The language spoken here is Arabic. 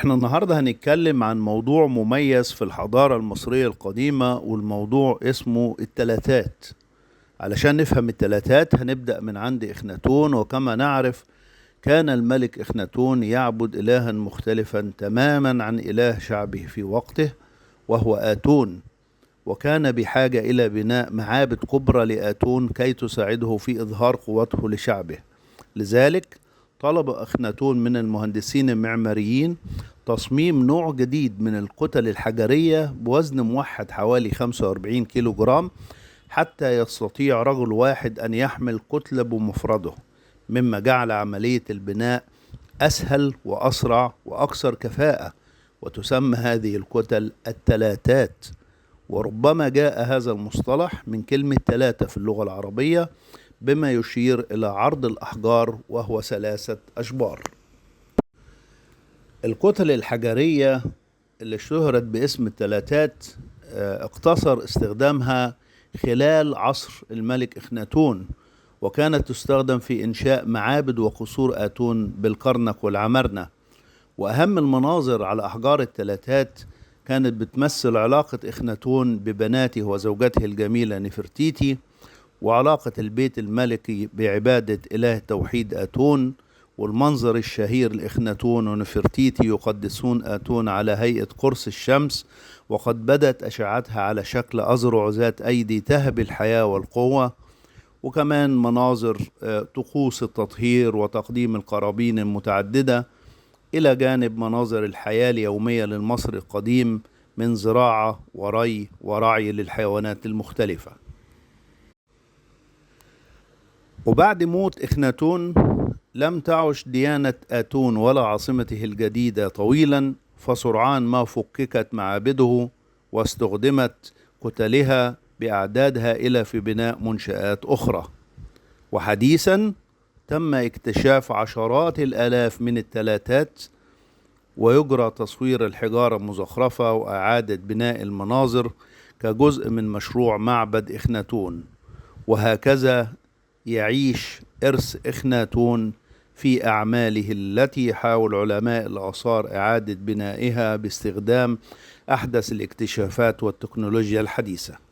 احنا النهاردة هنتكلم عن موضوع مميز في الحضارة المصرية القديمة، والموضوع اسمه التلاتات. علشان نفهم التلاتات هنبدأ من عند إخناتون. وكما نعرف كان الملك إخناتون يعبد إلها مختلفا تماما عن إله شعبه في وقته، وهو آتون. وكان بحاجة إلى بناء معابد كبرى لآتون كي تساعده في إظهار قوته لشعبه. لذلك طلب أخناتون من المهندسين المعماريين تصميم نوع جديد من الكتل الحجرية بوزن موحد حوالي 45 كيلو جرام، حتى يستطيع رجل واحد أن يحمل كتلة بمفرده، مما جعل عملية البناء أسهل وأسرع وأكثر كفاءة. وتسمى هذه الكتل التلاتات. وربما جاء هذا المصطلح من كلمة تلاتة في اللغة العربية، بما يشير إلى عرض الأحجار وهو 3 أشبار. الكتل الحجرية اللي اشتهرت باسم التلاتات اقتصر استخدامها خلال عصر الملك إخناتون، وكانت تستخدم في إنشاء معابد وقصور آتون بالكرنك والعمرنة. وأهم المناظر على أحجار التلاتات كانت بتمثل علاقة إخناتون ببناته وزوجته الجميلة نفرتيتي، وعلاقة البيت الملكي بعبادة إله توحيد آتون، والمنظر الشهير لإخناتون ونفرتيتي يقدسون آتون على هيئة قرص الشمس، وقد بدت أشعتها على شكل أذرع ذات أيدي تهب الحياة والقوة. وكمان مناظر طقوس التطهير وتقديم القرابين المتعددة، إلى جانب مناظر الحياة اليومية للمصري القديم من زراعة وري ورعي للحيوانات المختلفة. وبعد موت إخناتون لم تعش ديانة آتون ولا عاصمته الجديدة طويلا، فسرعان ما فككت معابده واستخدمت كتلها بأعداد هائلة في بناء منشآت أخرى. وحديثا تم اكتشاف عشرات الآلاف من التلاتات، ويجرى تصوير الحجارة المزخرفة وإعادة بناء المناظر كجزء من مشروع معبد إخناتون. وهكذا يعيش إرث إخناتون في أعماله التي يحاول علماء الآثار إعادة بنائها باستخدام أحدث الاكتشافات والتكنولوجيا الحديثة.